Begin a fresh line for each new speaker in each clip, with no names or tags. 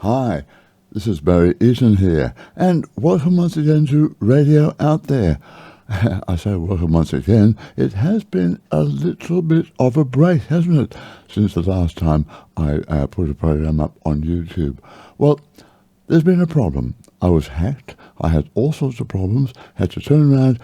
Hi, this is Barry Eaton here, and welcome once again to Radio Out There. I say welcome once again. It has been a little bit of a break, hasn't it, since the last time I put a program up on YouTube. Well, there's been a problem. I was hacked. I had all sorts of problems. Had to turn around,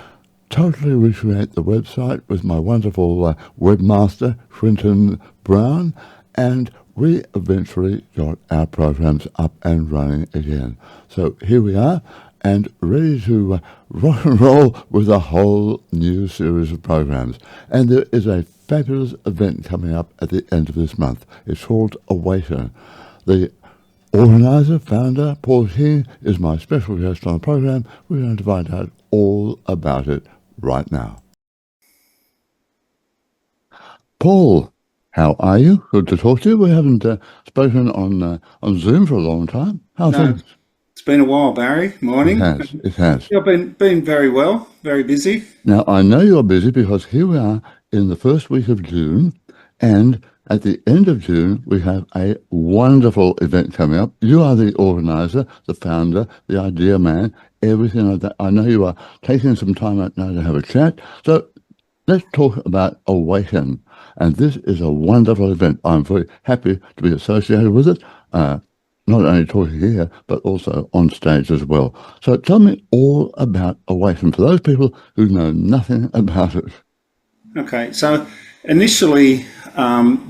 totally recreate the website with my wonderful webmaster, Quentin Brown, and we eventually got our programs up and running again. So here we are, and ready to rock and roll with a whole new series of programs. And there is a fabulous event coming up at the end of this month. It's called AWAKIN. The organiser, founder, Paul King, is my special guest on the program. We're going to find out all about it right now. Paul, how are you? Good to talk to you. We haven't spoken on Zoom for a long time. How are things?
It's been a while, Barry. Morning.
It has.
I've been very well, very busy.
Now, I know you're busy because here we are in the first week of June, and at the end of June, we have a wonderful event coming up. You are the organiser, the founder, the idea man, everything like that. I know you are taking some time out now to have a chat. So let's talk about AWAKIN. And this is a wonderful event. I'm very happy to be associated with it, not only talking here, but also on stage as well. So tell me all about AWAKIN for those people who know nothing about it.
Okay, so initially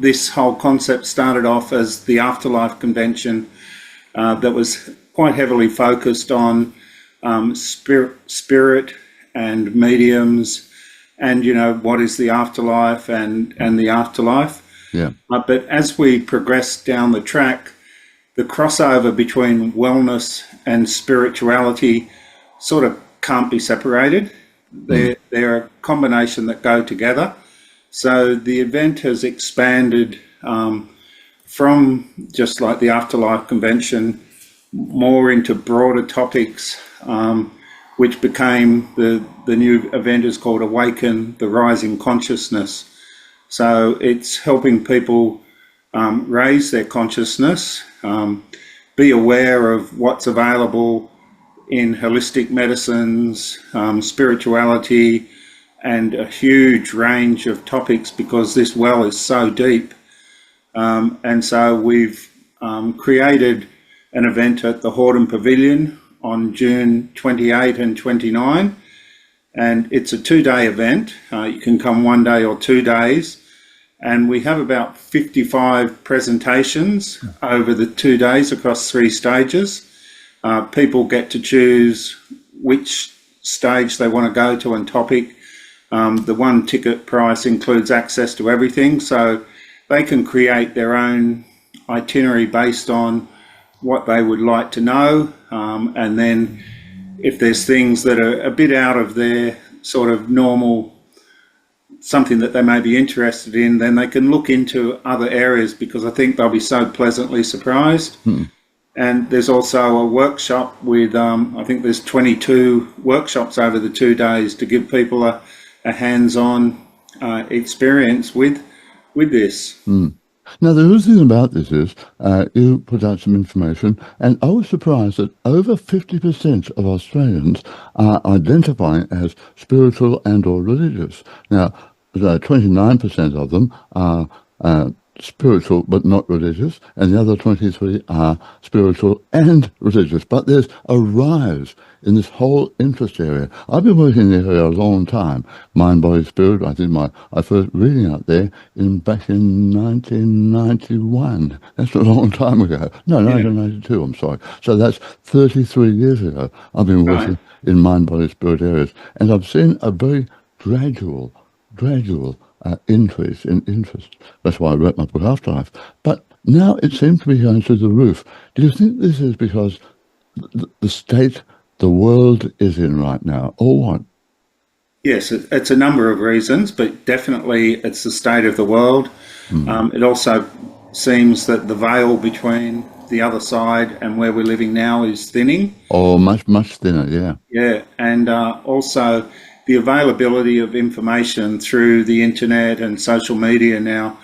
this whole concept started off as the Afterlife Convention that was quite heavily focused on spirit and mediums and, what is the afterlife and the afterlife.
Yeah.
But as we progressed down the track, the crossover between wellness and spirituality sort of can't be separated. They're a combination that go together. So the event has expanded from just like the Afterlife Convention more into broader topics, which became the new event is called AWAKIN The Rise in Consciousness. So it's helping people raise their consciousness, be aware of what's available in holistic medicines, spirituality, and a huge range of topics because this well is so deep. And so we've created an event at the Hordern Pavillion on June 28 and 29. And it's a 2-day event. You can come 1 day or 2 days. And we have about 55 presentations over the 2 days across 3 stages. People get to choose which stage they want to go to and topic. The 1 ticket price includes access to everything, so they can create their own itinerary based on what they would like to know. And then if there's things that are a bit out of their sort of normal, something that they may be interested in, then they can look into other areas because I think they'll be so pleasantly surprised. And there's also a workshop with, I think there's 22 workshops over the 2 days to give people a hands-on experience with this.
Now, the good thing about this is you put out some information, and I was surprised that over 50% of Australians are identifying as spiritual and or religious. Now, 29% of them are spiritual but not religious, and the other 23 are spiritual and religious. But there's a rise in this whole interest area. I've been working in the area a long time. Mind, body, spirit. I did my first reading out there back in 1991. That's a long time ago. No, 1992. I'm sorry. So that's 33 years ago. I've been working in mind, body, spirit areas, and I've seen a very gradual increase in interest. That's why I wrote my book Afterlife. But now it seems to be going through the roof. Do you think this is because the state the world is in right now, or what?
Yes, it's a number of reasons, but definitely it's the state of the world. It also seems that the veil between the other side and where we're living now is thinning.
Oh, much thinner, yeah.
Yeah, and also the availability of information through the internet and social media now.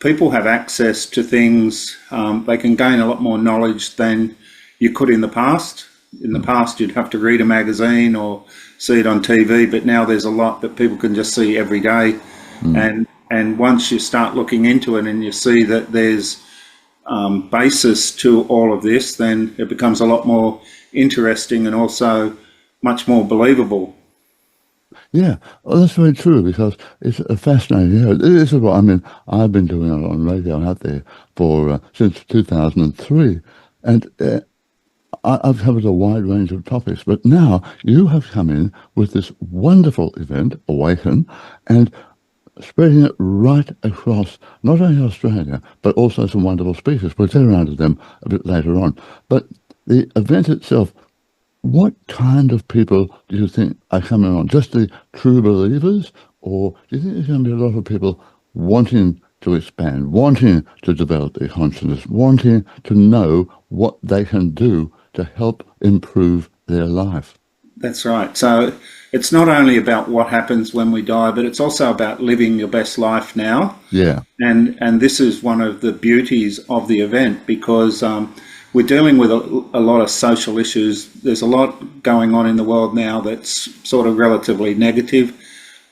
people have access to things. They can gain a lot more knowledge than you could in the past. In the past, you'd have to read a magazine or see it on TV, but now there's a lot that people can just see every day. And once you start looking into it and you see that there's basis to all of this, then it becomes a lot more interesting and also much more believable.
Yeah, well, that's very true, because it's fascinating. You know, this is what I mean. I've been doing it on radio out there for since 2003, and I've covered a wide range of topics. But now you have come in with this wonderful event, Awaken, and spreading it right across not only Australia, but also some wonderful speakers. We'll get around to them a bit later on. But the event itself, what kind of people do you think are coming on? Just the true believers? Or do you think there's going to be a lot of people wanting to expand, wanting to develop their consciousness, wanting to know what they can do to help improve their life?
That's right. So it's not only about what happens when we die, but it's also about living your best life now.
Yeah.
And this is one of the beauties of the event, because we're dealing with a lot of social issues. There's a lot going on in the world now that's sort of relatively negative.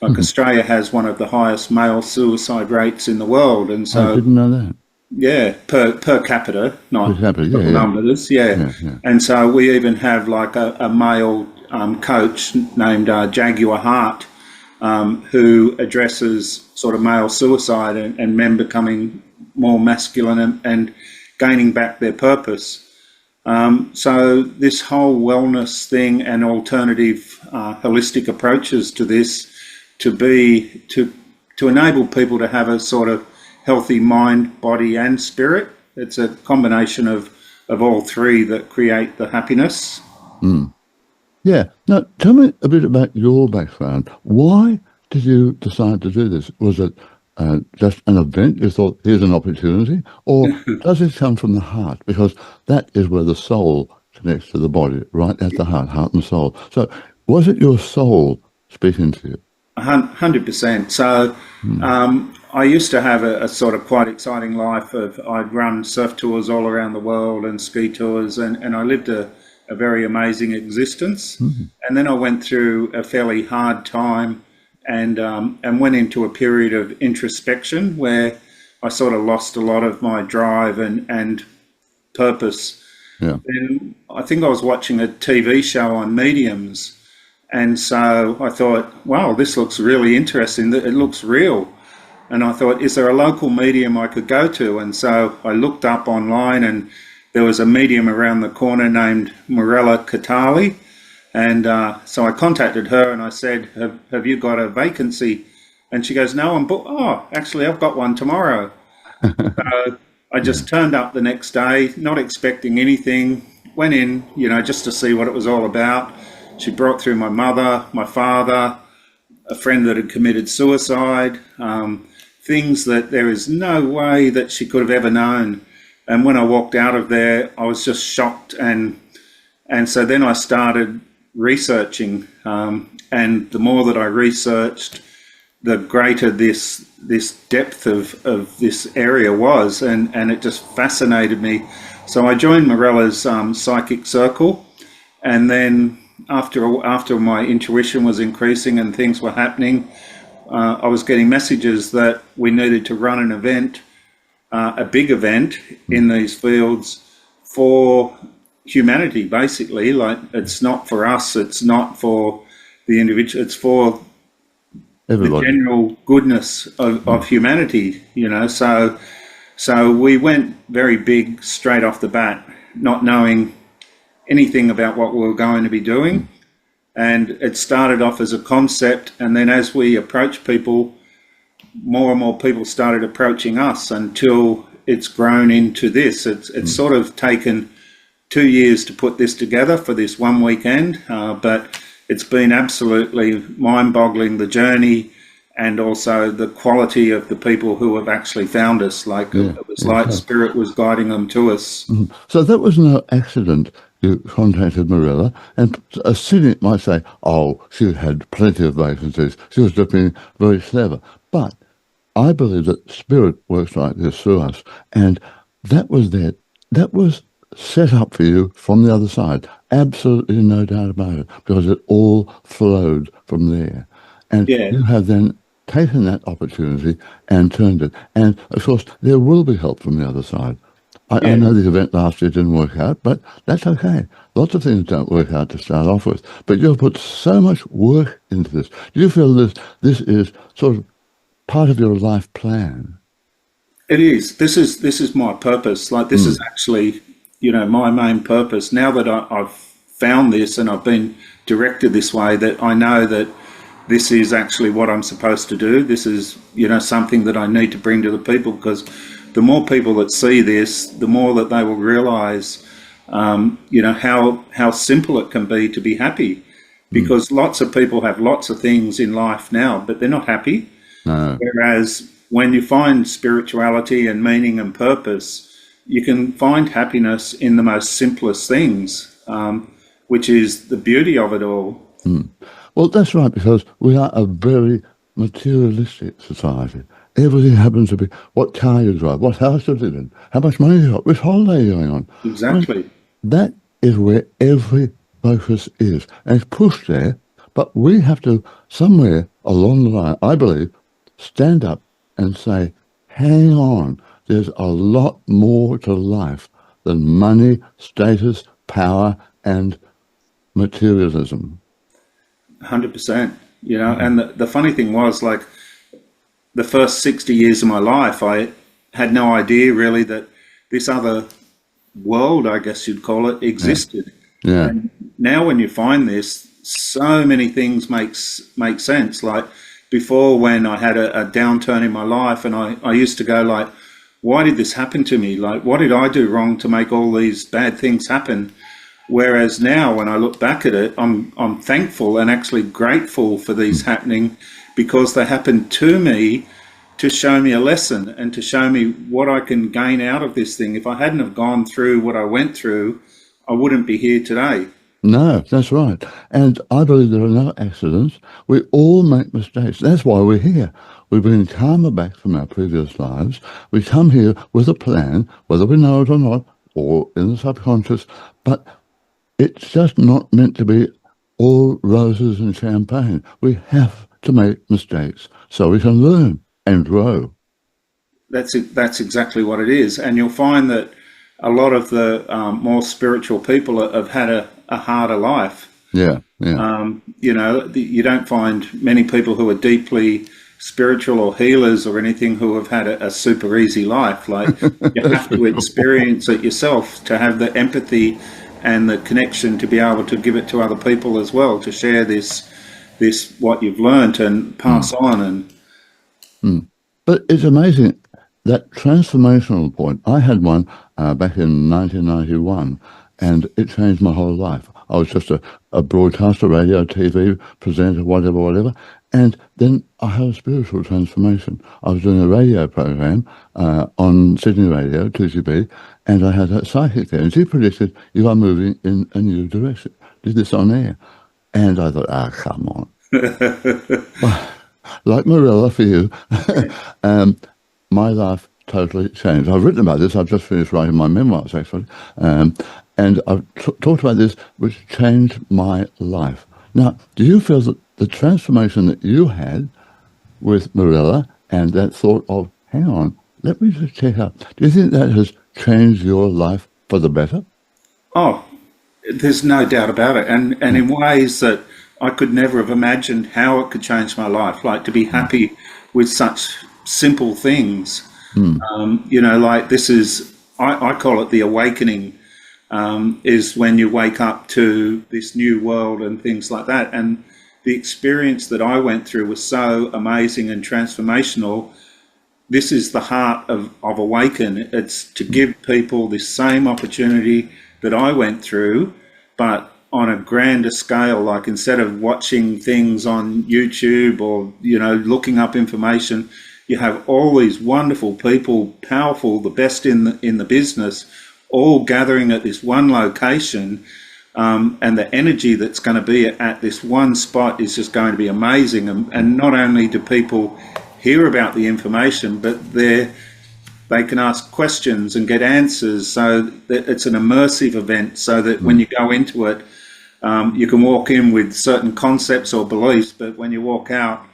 Like Australia has one of the highest male suicide rates in the world. And so
I didn't know that.
Yeah, per capita, not
Per capita,
total numbers. Yeah. And so we even have like a male coach named Jaguar Hart, who addresses sort of male suicide and men becoming more masculine and gaining back their purpose. So this whole wellness thing and alternative holistic approaches to this to enable people to have a sort of healthy mind, body and spirit. It's a combination of all three that create the happiness.
Yeah. Now, tell me a bit about your background. Why did you decide to do this? Was it just an event? You thought, here's an opportunity? Or does it come from the heart? Because that is where the soul connects to the body, right at the heart and soul. So was it your soul speaking to you?
100%. So I used to have a sort of quite exciting life. I'd run surf tours all around the world and ski tours, and I lived a very amazing existence. And then I went through a fairly hard time and went into a period of introspection where I sort of lost a lot of my drive and purpose.
Yeah.
And I think I was watching a TV show on mediums, and so I thought, wow, this looks really interesting. It looks real. And I thought, is there a local medium I could go to? And so I looked up online, and there was a medium around the corner named Mirella Catali. And so I contacted her and I said, have you got a vacancy? And she goes, no, I'm booked. Oh, actually, I've got one tomorrow. So I just turned up the next day, not expecting anything, went in, just to see what it was all about. She brought through my mother, my father, a friend that had committed suicide, things that there is no way that she could have ever known. And when I walked out of there, I was just shocked. And so then I started researching. And the more that I researched, the greater this depth of this area was. And it just fascinated me. So I joined Mirella's psychic circle. And then after my intuition was increasing and things were happening, I was getting messages that we needed to run an event, a big event in these fields for humanity, basically. Like, it's not for us, it's not for the individual, it's for everybody. The general goodness of humanity, So we went very big straight off the bat, not knowing anything about what we were going to be doing. And it started off as a concept, and then as we approached people, more and more people started approaching us until it's grown into this. It's sort of taken 2 years to put this together for this one weekend, but it's been absolutely mind-boggling, the journey, and also the quality of the people who have actually found us. It was like Spirit was guiding them to us.
So that was no accident. You contacted Mirella, and a cynic might say, oh, she had plenty of vacancies. She was just being very clever. But I believe that spirit works like this through us, and that was there. That was set up for you from the other side. Absolutely no doubt about it, because it all flowed from there. And
Yeah,
you have then taken that opportunity and turned it. And of course, there will be help from the other side. I
yeah.
know the event last year didn't work out, but that's okay. Lots of things don't work out to start off with. But you've put so much work into this. Do you feel this is sort of part of your life plan?
It is. This is my purpose. Like this is
Mm,
actually, my main purpose. Now that I've found this and I've been directed this way, that I know that this is actually what I'm supposed to do. This is, something that I need to bring to the people, because the more people that see this, the more that they will realise, how simple it can be to be happy.
mm.
Because lots of people have lots of things in life now, but they're not happy.
No.
Whereas when you find spirituality and meaning and purpose, you can find happiness in the most simplest things, which is the beauty of it all.
Mm. Well, that's right, because we are a very materialistic society. Everything happens to be what car you drive, what house you live in, how much money you got, which holiday you're going on. I mean,
Exactly.
that is where every focus is. And it's pushed there, but we have to, somewhere along the line, I believe, stand up and say, hang on, there's a lot more to life than money, status, power, and materialism.
100%. And the funny thing was, like, the first 60 years of my life, I had no idea really that this other world, I guess you'd call it,
Yeah,
existed.
yeah,
And now when you find this, so many things make sense. Like before, when I had a downturn in my life, and I used to go like, why did this happen to me? Like, what did I do wrong to make all these bad things happen? Whereas now, when I look back at it, I'm thankful and actually grateful for these happening, because they happened to me to show me a lesson and to show me what I can gain out of this thing. If I hadn't have gone through what I went through, I wouldn't be here today.
no, that's right. And I believe there are no accidents. We all make mistakes. That's why we're here. We've been karma back from our previous lives. We come here with a plan, whether we know it or not, or in the subconscious, but it's just not meant to be all roses and champagne. We have to make mistakes so we can learn and grow.
That's it. That's exactly what it is. And you'll find that a lot of the more spiritual people have had a harder life.
Yeah, yeah.
You don't find many people who are deeply spiritual or healers or anything who have had a super easy life. Like, you
That's
have
for
to
sure.
experience it yourself to have the empathy and the connection to be able to give it to other people as well, to share this what you've learnt and pass on. And
Mm. But it's amazing that transformational point. I had one back in 1991, and it changed my whole life. I was just a broadcaster, radio, TV, presenter, whatever, whatever. And then I had a spiritual transformation. I was doing a radio program on Sydney Radio, 2GB, and I had a psychic there, and she predicted you are moving in a new direction. Did this on air. And I thought, come on. Like Marilla for you, um, my life totally changed. I've written about this. I've just finished writing my memoirs, actually. And I've talked about this, which changed my life. Now, do you feel that the transformation that you had with Marilla and that thought of, hang on, let me just check out, do you think that has changed your life for the better?
oh, there's no doubt about it, and
Mm,
in ways that I could never have imagined how it could change my life. Like, to be
mm,
happy with such simple things.
mm,
Like, this is, I call it the awakening. Is when you wake up to this new world and things like that. And the experience that I went through was so amazing and transformational. This is the heart of Awaken. It's to
mm,
give people this same opportunity that I went through, but on a grander scale. Like, instead of watching things on YouTube or, looking up information, you have all these wonderful people, powerful, the best in the business, all gathering at this one location. And the energy that's going to be at this one spot is just going to be amazing. And not only do people hear about the information, but they can ask questions and get answers. So that it's an immersive event, so that when you go into it, you can walk in with certain concepts or beliefs, but when you walk out,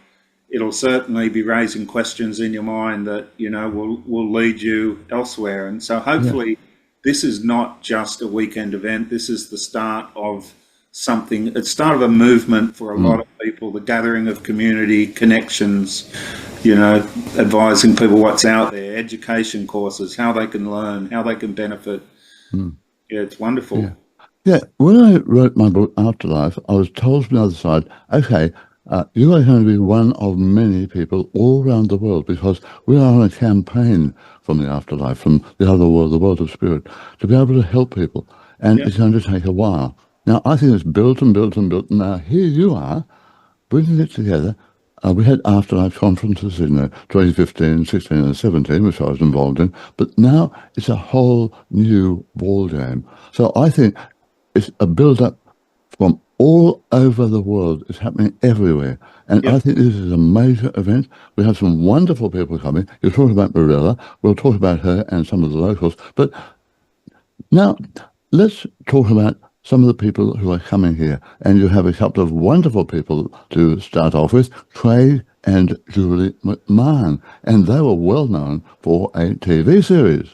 it'll certainly be raising questions in your mind that, you know, will lead you elsewhere. And so hopefully this is not just a weekend event. This is the start of something. It's start of a movement for a lot of people, the gathering of community connections, you know, advising people what's out there, education courses, how they can learn, how they can benefit. Yeah, it's wonderful.
Yeah, when I wrote my book, Afterlife, I was told from the other side, okay, you are going to be one of many people all around the world, because we are on a campaign from the afterlife, from the other world, the world of spirit, to be able to help people. And it's going to take a while. Now, I think it's built and built and built. Now, here you are, bringing it together. We had Afterlife conferences in 2015, 16 and 17, which I was involved in. But now it's a whole new ball game. So I think it's a build-up from all over the world. It's happening everywhere. And I think this is a major event. We have some wonderful people coming. You're talking about Marilla. We'll talk about her and some of the locals. But now let's talk about some of the people who are coming here. And you have a couple of wonderful people to start off with, Craig and Julie McMahon. And they were well known for a TV series.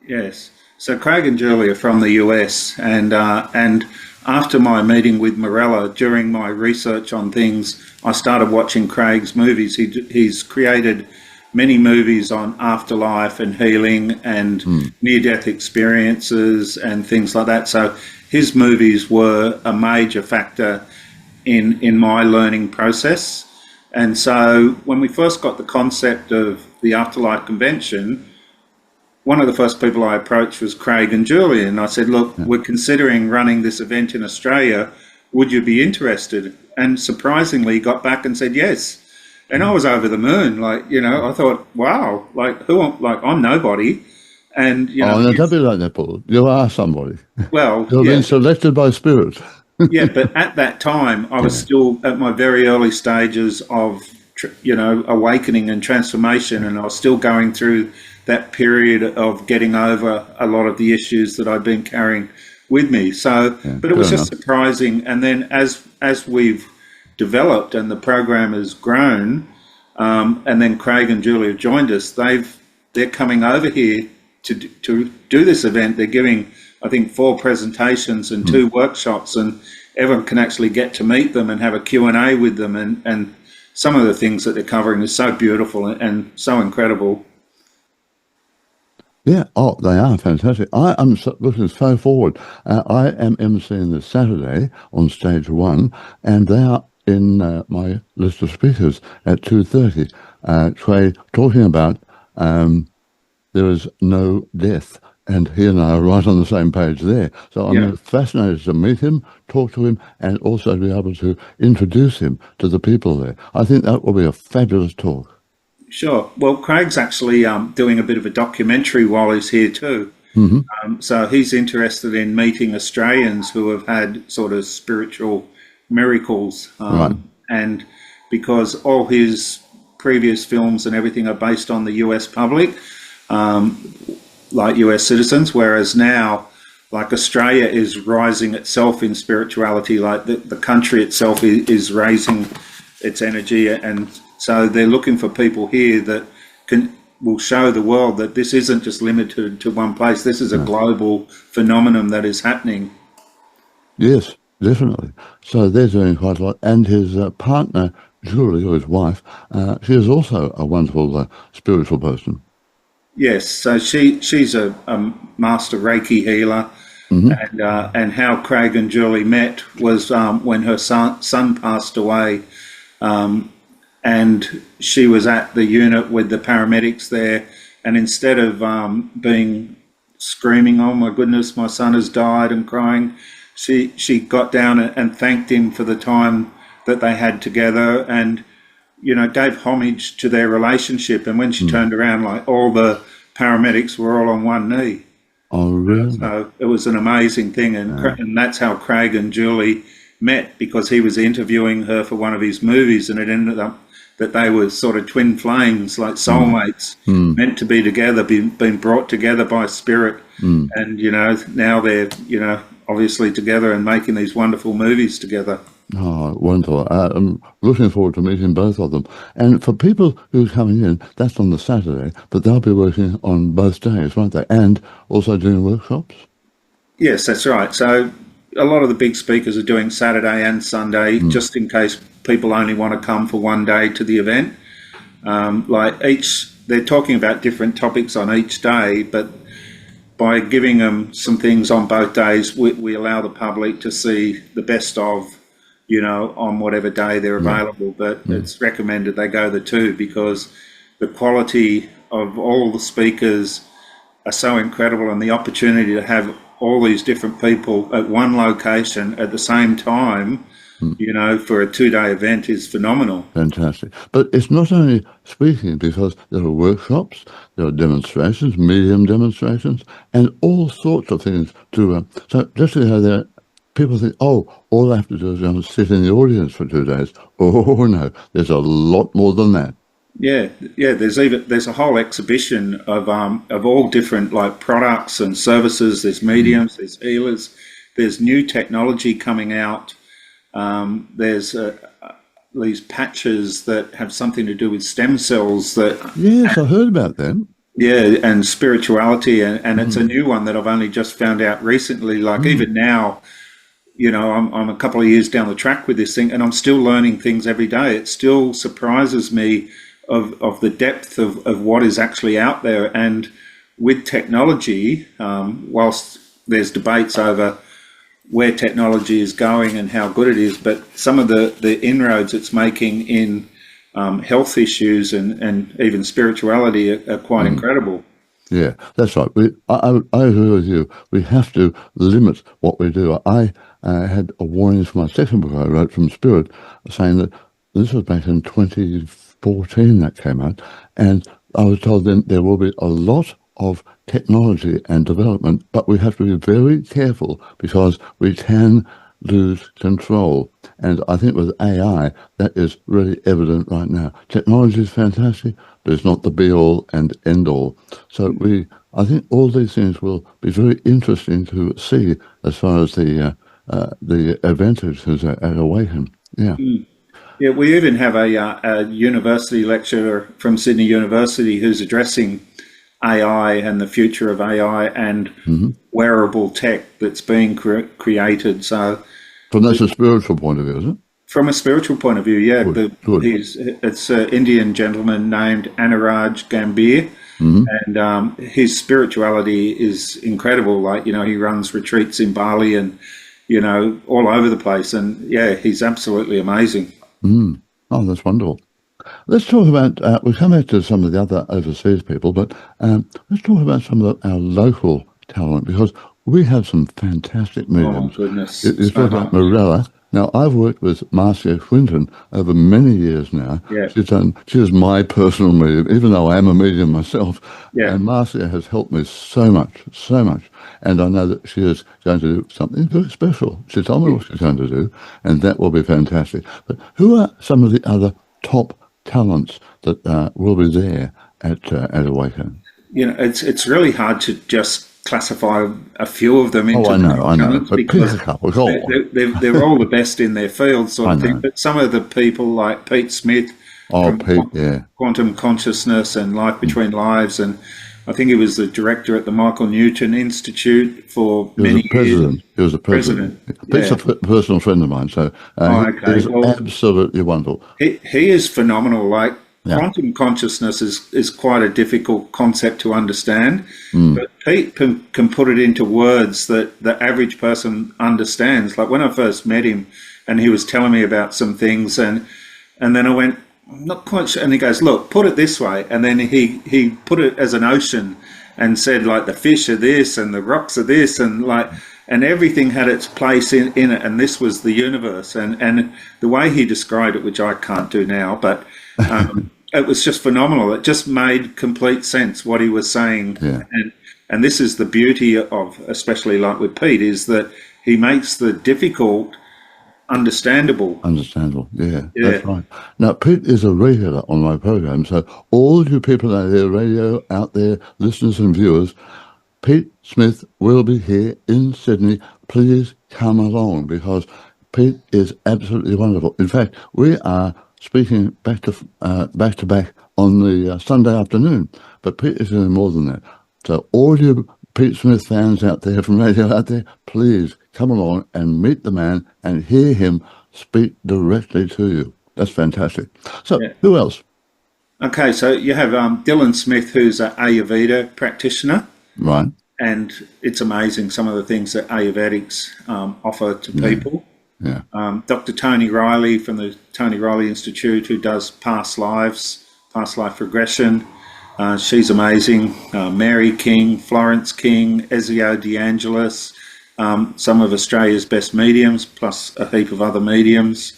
Yes. So Craig and Julie are from the US, and after my meeting with Morella, during my research on things, I started watching Craig's movies. He's created many movies on afterlife and healing and near-death experiences and things like that. So his movies were a major factor in my learning process. And so when we first got the concept of the Afterlife Convention, one of the first people I approached was Craig and Julie, and I said, look, we're considering running this event in Australia. Would you be interested? And surprisingly got back and said yes. And I was over the moon. Like, you know, I thought, wow, like I'm nobody. And, you know.
Oh, no, don't be like that, Paul. You are somebody.
Well,
you've been selected by spirit.
Yeah, but at that time, I was still at my very early stages of, you know, awakening and transformation, and I was still going through that period of getting over a lot of the issues that I'd been carrying with me. So, but it was just surprising. And then as we've developed and the program has grown, and then Craig and Julie have joined us, they're coming over here to do this event. They're giving, I think, 4 presentations and 2 workshops, and everyone can actually get to meet them and have a Q&A with them. And some of the things that they're covering is so beautiful and so incredible.
Yeah, they are fantastic. I am looking so forward. I am emceeing this Saturday on stage 1, and they are in my list of speakers at 2:30. Trey talking about there is no death, and he and I are right on the same page there. So I'm fascinated to meet him, talk to him, and also be able to introduce him to the people there. I think that will be a fabulous talk.
Sure. Well, Craig's actually doing a bit of a documentary while he's here too. So he's interested in meeting Australians who have had sort of spiritual miracles. And because all his previous films and everything are based on the US public, like US citizens, whereas now, like Australia is rising itself in spirituality, like the country itself is raising its energy, and so they're looking for people here that will show the world that this isn't just limited to one place. This is a global phenomenon that is happening.
Yes, definitely. So they're doing quite a lot. And his partner, Julie, or his wife, she is also a wonderful spiritual person.
Yes, so she's a master Reiki healer. And how Craig and Julie met was when her son passed away. And she was at the unit with the paramedics there, and instead of being screaming, "Oh my goodness, my son has died," and crying, she got down and thanked him for the time that they had together, and, you know, gave homage to their relationship. And when she turned around, like, all the paramedics were all on one knee.
Oh, really?
So it was an amazing thing, and that's how Craig and Julie met, because he was interviewing her for one of his movies, and it ended up that they were sort of twin flames, like soulmates, meant to be together, been brought together by spirit. And, now they're, obviously together and making these wonderful movies together.
Oh, wonderful. I'm looking forward to meeting both of them. And for people who are coming in, that's on the Saturday, but they'll be working on both days, won't they? And also doing workshops?
Yes, that's right. So a lot of the big speakers are doing Saturday and Sunday, just in case people only want to come for one day to the event. They're talking about different topics on each day, but by giving them some things on both days, we allow the public to see the best of, on whatever day they're available. But it's recommended they go the two, because the quality of all the speakers are so incredible, and the opportunity to have all these different people at one location at the same time, for a 2-day event is phenomenal.
Fantastic. But it's not only speaking, because there are workshops, there are demonstrations, medium demonstrations, and all sorts of things to so just to go there, people think, all I have to do is sit in the audience for 2 days. Oh, no, there's a lot more than that.
Yeah. There's a whole exhibition of all different products and services. There's mediums, there's healers, there's new technology coming out. There's these patches that have something to do with stem cells.
Yes, I heard about them.
Yeah, and spirituality, and it's a new one that I've only just found out recently. Even now, I'm a couple of years down the track with this thing, and I'm still learning things every day. It still surprises me of the depth of what is actually out there. And with technology, whilst there's debates over where technology is going and how good it is, but some of the inroads it's making in health issues and even spirituality are quite incredible.
Yeah, that's right. I agree with you. We have to limit what we do. I had a warning for my second book I wrote from Spirit, saying that this was back in 2014 that came out, and I was told then there will be a lot of technology and development, but we have to be very careful because we can lose control. And I think with AI, that is really evident right now. Technology is fantastic, but it's not the be-all and end-all. So I think all these things will be very interesting to see as far as the advantages at Awaken. Yeah.
Yeah, we even have a university lecturer from Sydney University who's addressing AI and the future of AI and wearable tech that's being created. So,
that's a spiritual point of view, isn't it?
From a spiritual point of view, yeah.
Good.
It's an Indian gentleman named Anurag Gambhir, and his spirituality is incredible. He runs retreats in Bali and, all over the place. And, yeah, he's absolutely amazing.
Oh, that's wonderful. Let's talk about, we'll come back to some of the other overseas people, but let's talk about some of our local talent, because we have some fantastic mediums.
Oh, goodness.
You talk about Morella. Now, I've worked with Marcia Quinton over many years now.
Yeah.
She is my personal medium, even though I am a medium myself.
Yeah.
And Marcia has helped me so much. And I know that she is going to do something very special. She told me what she's going to do, and that will be fantastic. But who are some of the other top talents that will be there at Awaken?
It's really hard to just classify a few of them into
I know, but pick a couple.
They're all the best in their field, sort of thing. But some of the people like Pete Smith, Quantum Consciousness and Life Between Lives, and I think he was the director at the Michael Newton Institute for many years.
He was the president. Pete's a personal friend of mine, so he's absolutely wonderful.
He is phenomenal. Quantum consciousness is quite a difficult concept to understand, but Pete can put it into words that the average person understands. Like when I first met him and he was telling me about some things, and then I went, I'm not quite sure. And he goes, look, put it this way. And then he put it as an ocean and said, the fish are this and the rocks are this, and everything had its place in it. And this was the universe. And the way he described it, which I can't do now, but it was just phenomenal. It just made complete sense what he was saying.
Yeah.
And this is the beauty of, especially like with Pete, is that he makes the difficult understandable.
Understandable. Yeah,
Yeah,
that's right. Now, Pete is a regular on my program, so all you people out there, radio out there, listeners and viewers, Pete Smith will be here in Sydney. Please come along because Pete is absolutely wonderful. In fact, we are speaking back to back on the Sunday afternoon, but Pete is doing more than that. So all you Pete Smith fans out there from radio out there, please come along and meet the man and hear him speak directly to you. That's fantastic. So
yeah.
who else?
Okay, so you have Dylan Smith, who's an Ayurveda practitioner.
Right.
And it's amazing some of the things that Ayurvedics offer to people.
Yeah.
Dr. Tony Riley from the Tony Riley Institute, who does past life regression. She's amazing. Mary King, Florence King, Ezio DeAngelis, some of Australia's best mediums, plus a heap of other mediums.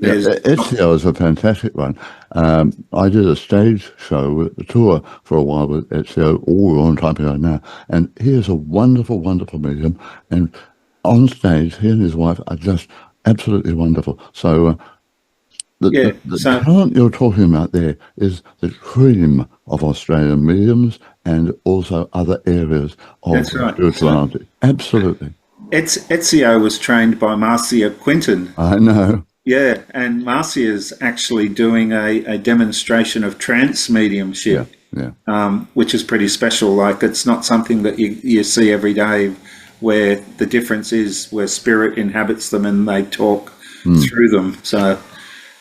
Ezio is a fantastic one. I did a stage show, a tour for a while with Ezio, all a long time ago now, and he is a wonderful, wonderful medium, and on stage, he and his wife are just absolutely wonderful. So the talent you're talking about there is the cream of Australian mediums and also other areas of spirituality. Absolutely.
Ezio was trained by Marcia Quinton.
I know.
Yeah, and Marcia's actually doing a demonstration of trance mediumship, which is pretty special. Like, it's not something that you see every day, where the difference is where spirit inhabits them and they talk through them. So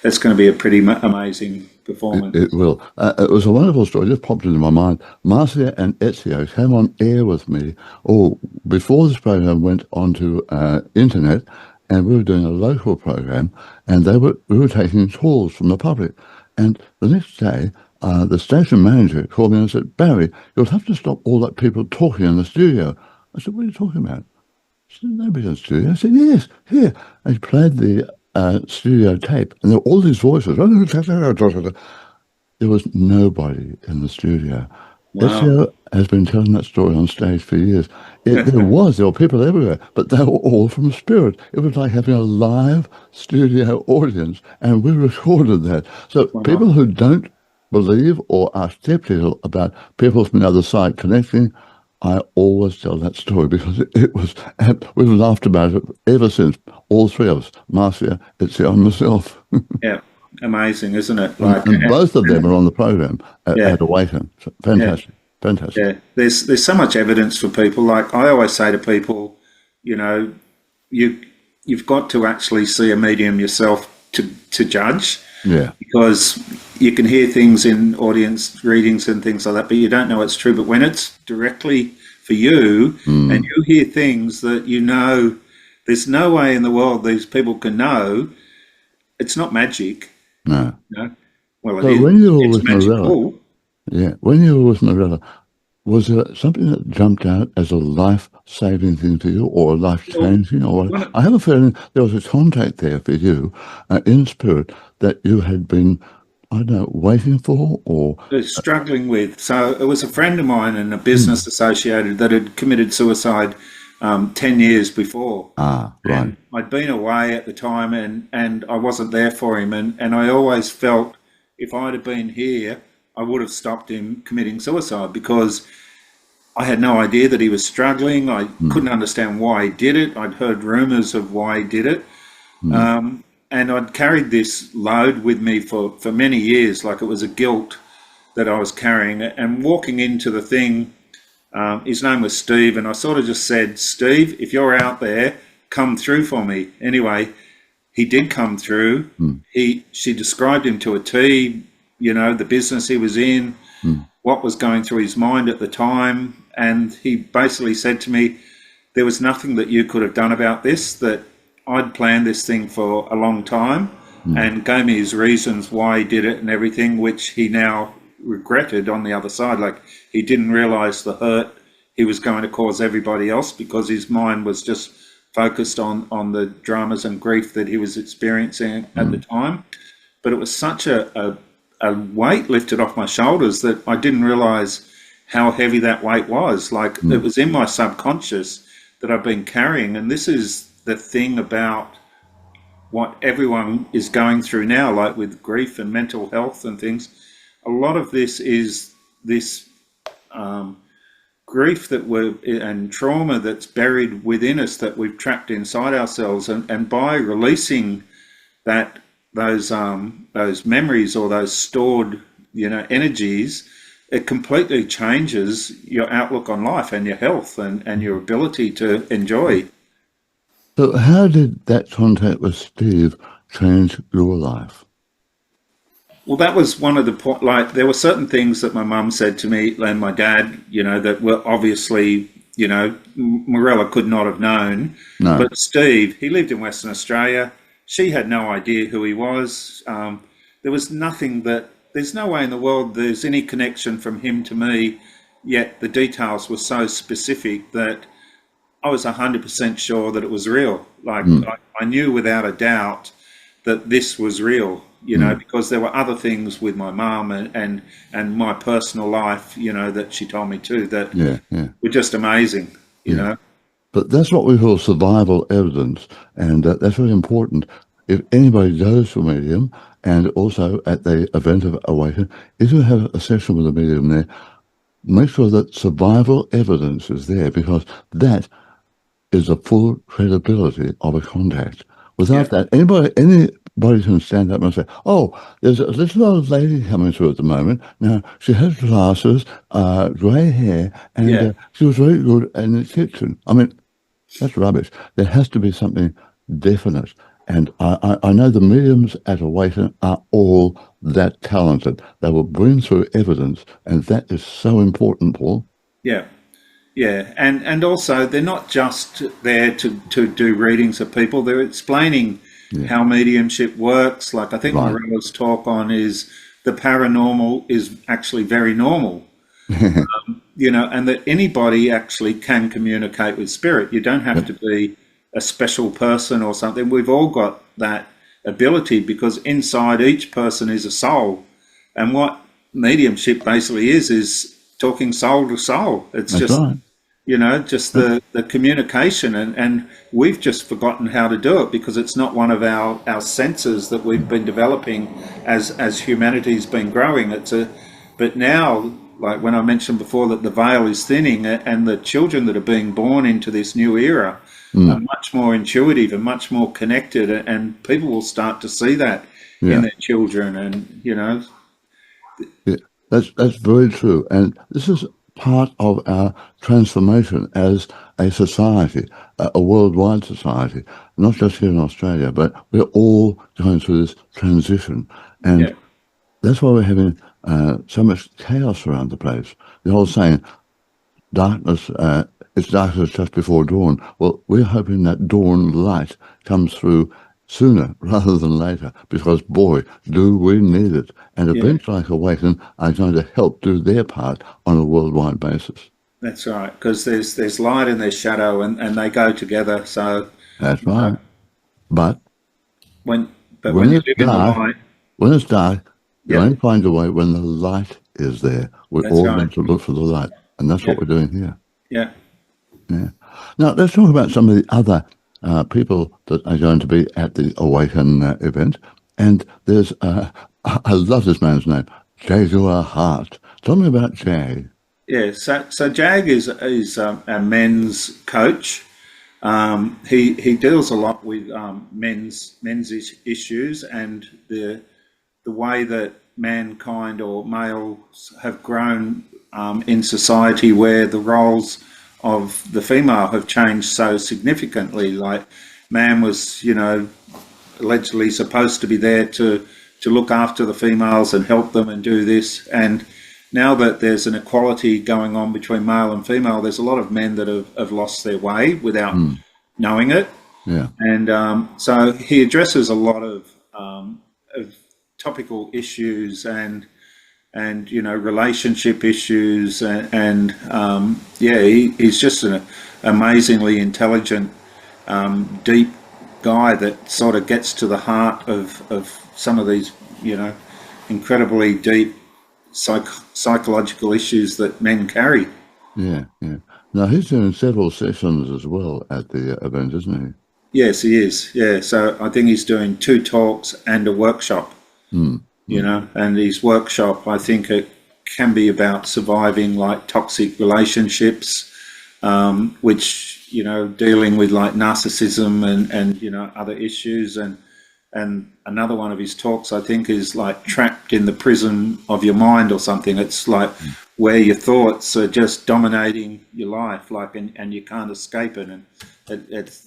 that's going to be a pretty amazing performance. It will.
It was a wonderful story. It just popped into my mind. Marcia and Ezio came on air with me before this program went onto internet, and we were doing a local program, and we were taking calls from the public. And the next day, the station manager called me and said, "Barry, you'll have to stop all that people talking in the studio." I said, "What are you talking about?" She said, "Nobody's in the studio." I said, "Yes, here." And he played the studio tape, and there were all these voices. There was nobody in the studio. Wow. Ezio has been telling that story on stage for years. There were people everywhere, but they were all from spirit. It was like having a live studio audience, and we recorded that. So people who don't believe or are skeptical about people from the other side connecting, I always tell that story because it was, we've laughed about it ever since, all three of us, Marcia, Ezio and myself.
Yeah, amazing, isn't it?
And both of them are on the program at Awaken. Fantastic, fantastic.
Yeah, there's so much evidence for people. Like, I always say to people, you've got to actually see a medium yourself to judge.
Yeah.
Because you can hear things in audience readings and things like that, but you don't know it's true. But when it's directly for you and you hear things that there's no way in the world these people can know, it's not magic.
No.
Well,
so when you were with Marilla, when you were with Marilla, was there something that jumped out as a life-saving thing to you, or a life-changing, or what? I have a feeling there was a contact there for you in spirit that you had been, I don't know, waiting for or
struggling with. So it was a friend of mine and a business associated that had committed suicide 10 years before.
Right.
And I'd been away at the time, and I wasn't there for him, and I always felt if I'd have been here, I would have stopped him committing suicide, because I had no idea that he was struggling. I couldn't understand why he did it. I'd heard rumours of why he did it. And I'd carried this load with me for many years, like it was a guilt that I was carrying. And walking into the thing, his name was Steve, and I sort of just said, "Steve, if you're out there, come through for me." Anyway, he did come through. She described him to a T, the business he was in, what was going through his mind at the time. And he basically said to me, there was nothing that you could have done about this, that I'd planned this thing for a long time, and gave me his reasons why he did it and everything, which he now regretted on the other side. Like, he didn't realise the hurt he was going to cause everybody else, because his mind was just focused on the dramas and grief that he was experiencing at the time. But it was such a weight lifted off my shoulders that I didn't realise how heavy that weight was. Like, it was in my subconscious that I've been carrying, and this is the thing about what everyone is going through now, like with grief and mental health and things. A lot of this is this grief and trauma that's buried within us, that we've trapped inside ourselves, and by releasing those memories or those stored energies, it completely changes your outlook on life and your health and your ability to enjoy.
So how did that contact with Steve change your life?
Well, that was one of the there were certain things that my mum said to me and my dad, that were obviously, Morella could not have known.
No.
But Steve, he lived in Western Australia. She had no idea who he was. There was there's no way in the world there's any connection from him to me, yet the details were so specific that I was 100% sure that it was real. I knew without a doubt that this was real, because there were other things with my mum and my personal life, that she told me too, that were just amazing, you know.
But that's what we call survival evidence, and that's really important. If anybody goes to a medium, and also at the event of Awaken, if you have a session with a medium there, make sure that survival evidence is there, because that is the full credibility of a contact. Without that, anybody can stand up and say, "Oh, there's a little old lady coming through at the moment. Now, she has glasses, grey hair, and she was very good in the kitchen." I mean, that's rubbish. There has to be something definite. And I know the mediums at Awaken are all that talented. They will bring through evidence, and that is so important, Paul.
Yeah. Yeah, and also they're not just there to do readings of people. They're explaining how mediumship works. Like I think Morella's talk on is the paranormal is actually very normal, and that anybody actually can communicate with spirit. You don't have to be a special person or something. We've all got that ability, because inside each person is a soul. And what mediumship basically is talking soul to soul. It's
That's
just,
right.
just the communication. And we've just forgotten how to do it, because it's not one of our senses that we've been developing as humanity's been growing. But now, like when I mentioned before that the veil is thinning, and the children that are being born into this new era are much more intuitive and much more connected, and people will start to see that in their children, and
Yeah, that's very true. And this is part of our transformation as a society, a worldwide society, not just here in Australia, but we're all going through this transition. And that's why we're having so much chaos around the place. The whole saying, darkness, it's darkness just before dawn. Well, we're hoping that dawn light comes through sooner rather than later, because, boy, do we need it. And events like Awaken are going to help do their part on a worldwide basis.
That's right, because there's light and there's shadow, and they go together. So
that's right. But
when you live in the light,
when it's dark, you only find a way when the light is there. We're all meant to look for the light, and that's what we're doing here.
Yeah.
Now let's talk about some of the other people that are going to be at the Awaken event. And there's, I love this man's name, Jaguar Hart. Tell me about Jag.
Yeah, so Jag is a men's coach. He deals a lot with men's issues, and the way that mankind or males have grown in society, where the roles of the female have changed so significantly. Like man was, allegedly supposed to be there to look after the females and help them and do this. And now that there's an equality going on between male and female, there's a lot of men that have lost their way without knowing it.
Yeah.
And so he addresses a lot of topical issues and relationship issues, and he's just an amazingly intelligent, deep guy that sort of gets to the heart of some of these incredibly deep psychological issues that men carry.
Yeah. Now he's doing several sessions as well at the event, isn't
Yes, he is. Yeah. So I think he's doing 2 talks and a workshop,
Mm,
you
mm,
know, and his workshop, I think it can be about surviving like toxic relationships, which, dealing with like narcissism and, other issues. And another one of his talks, I think, is like trapped in the prison of your mind or something. It's like
mm.
where your thoughts are just dominating your life, like, and you can't escape it. And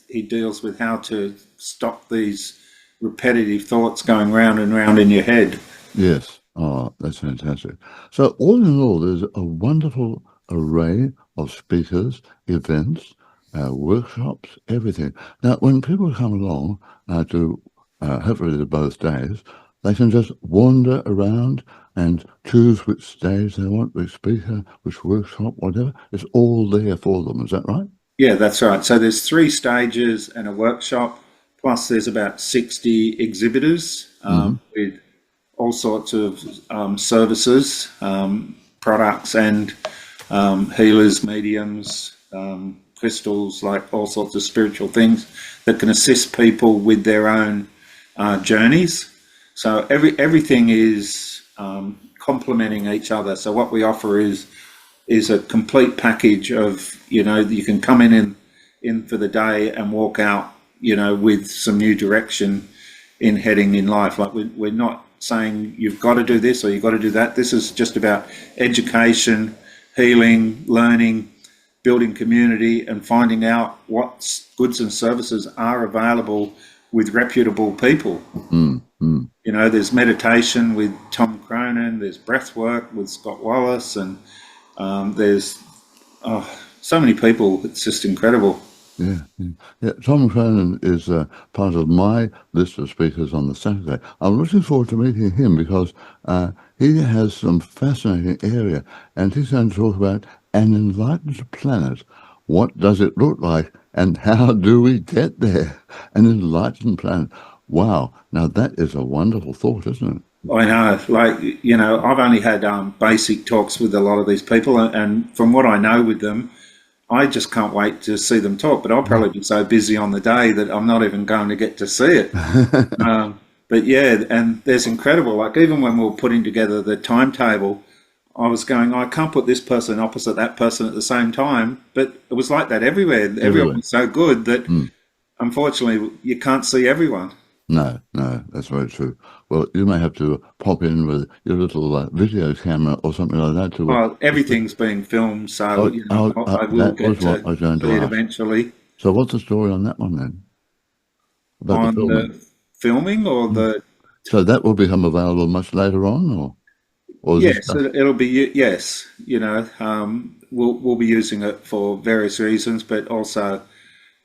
he deals with how to stop these repetitive thoughts going round and round in your head.
Yes. Oh, that's fantastic. So all in all, there's a wonderful array of speakers, events, workshops, everything. Now, when people come along to hopefully to both days, they can just wander around and choose which stage they want, which speaker, which workshop, whatever. It's all there for them. Is that right?
Yeah, that's right. So there's 3 stages and a workshop, plus there's about 60 exhibitors
Mm-hmm.
with all sorts of services, products, and healers, mediums, crystals, like all sorts of spiritual things that can assist people with their own journeys. So everything is complementing each other. So what we offer is a complete package of, you can come in for the day and walk out, with some new direction in heading in life. Like we're not saying you've got to do this or you've got to do that. This is just about education, healing, learning, building community, and finding out what goods and services are available with reputable people.
Mm-hmm.
There's meditation with Tom Cronin, there's breath work with Scott Wallace, and there's so many people. It's just incredible.
Yeah, yeah, yeah. Tom Cronin is part of my list of speakers on the Saturday. I'm looking forward to meeting him because he has some fascinating area, and he's going to talk about an enlightened planet. What does it look like, and how do we get there? An enlightened planet. Wow! Now that is a wonderful thought, isn't it?
I know, like, I've only had basic talks with a lot of these people, and from what I know with them, I just can't wait to see them talk. But I'll probably be so busy on the day that I'm not even going to get to see it. But yeah, and there's incredible. Like even when we were putting together the timetable, I was going, I can't put this person opposite that person at the same time. But it was like that everywhere. Everyone
Everywhere.
was so good that
Mm.
unfortunately you can't see everyone.
No, no, that's very true. Well, you may have to pop in with your little video camera or something like that to.
Well, everything's being filmed, so I will
That was
get
what
to
I was going to
see it
ask.
eventually.
So, what's the story on that one then? About the
On
filming?
the filming or
Mm.
the
So that will become available much later on, or is this
yes,
just
it'll be yes. We'll be using it for various reasons, but also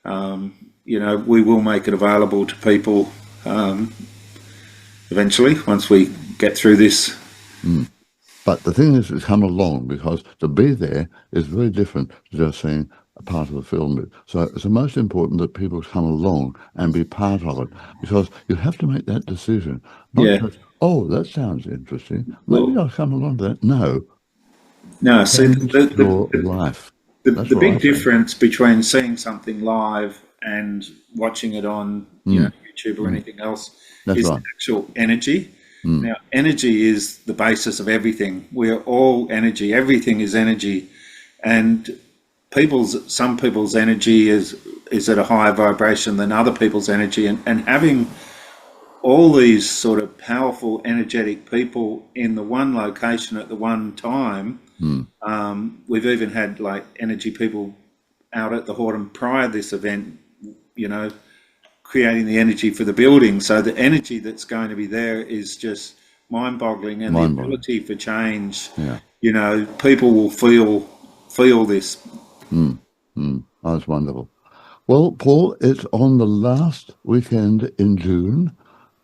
we will make it available to people eventually once we get through this.
Mm. But the thing is, it's come along because to be there is very different to just seeing a part of the film. So it's the most important that people come along and be part of it because you have to make that decision, not
Yeah.
just, oh, that sounds interesting. Maybe
Well,
I'll come along to that. No,
no. See,
change your life. That's
the
what I
big
say.
difference between seeing something live and watching it on
Mm,
YouTube or
mm,
anything else
that's
is the
right.
actual energy.
Mm,
Now, energy is the basis of everything. We're all energy. Everything is energy, and some people's energy is at a higher vibration than other people's energy, and having all these sort of powerful, energetic people in the one location at the one time.
mm,
We've even had like energy people out at the Hordern prior to this event, you know, creating the energy for the building. So the energy that's going to be there is just mind-boggling, and the
mind-blowing.
ability for change.
Yeah.
People will feel this.
Mm, mm. Oh, that's wonderful. Well, Paul, it's on the last weekend in June.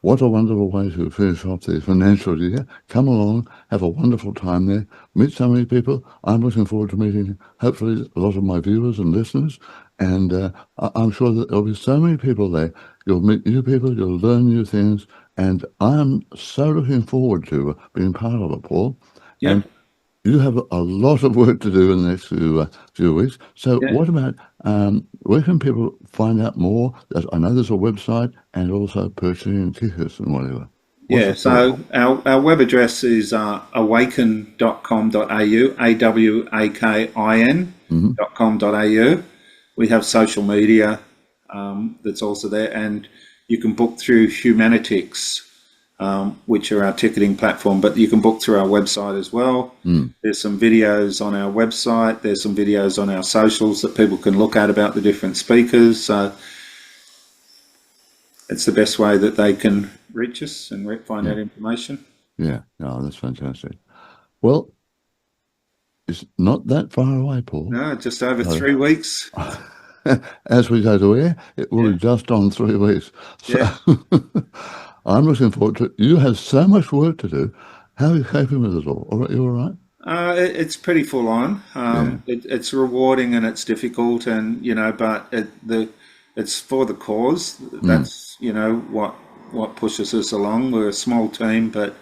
What a wonderful way to finish off the financial year. Come along, have a wonderful time there, meet so many people. I'm looking forward to meeting, hopefully, a lot of my viewers and listeners. And I'm sure that there'll be so many people there. You'll meet new people, you'll learn new things. And I'm so looking forward to being part of it, Paul. And
Yep.
you have a lot of work to do in the next few weeks. So
Yeah.
what about, where can people find out more? I know there's a website and also purchasing tickets and whatever. What's
Yeah,
the story?
so our web address is awakin.com.au, awakin.com.au. We have social media that's also there, and you can book through Humanitix, which are our ticketing platform, but you can book through our website as well. There's some videos on our website. There's some videos on our socials that people can look at about the different speakers. So it's the best way that they can reach us and find out information.
Yeah, no, that's fantastic. Well, it's not that far away, Paul.
No, just over 3 weeks.
As we go to air, it will be just on 3 weeks. So
Yeah.
I'm looking forward to it. You have so much work to do. How are you coping with it all? You all right?
It's pretty full on. It's rewarding and it's difficult, and but it's for the cause. That's what pushes us along. We're a small team, but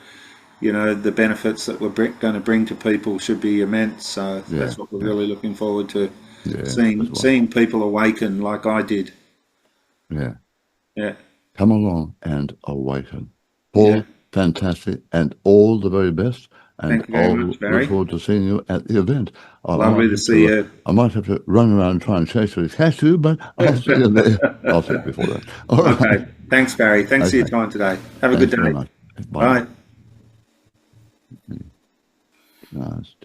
the benefits that we're going to bring to people should be immense. So that's what we're really looking forward to.
Yeah,
Seeing people awaken like I did.
Yeah.
Yeah.
Come along and awaken. Paul, fantastic, and all the very best. And
Thank you very much, Barry.
Look forward to seeing you at the event.
Lovely to see you.
I might have to run around and try and chase you with cashew, but I'll see you there. I'll see you before that. All right.
Okay. Thanks, Barry. Thanks for your time today. Have a good day.
Very much.
Bye.
Nice.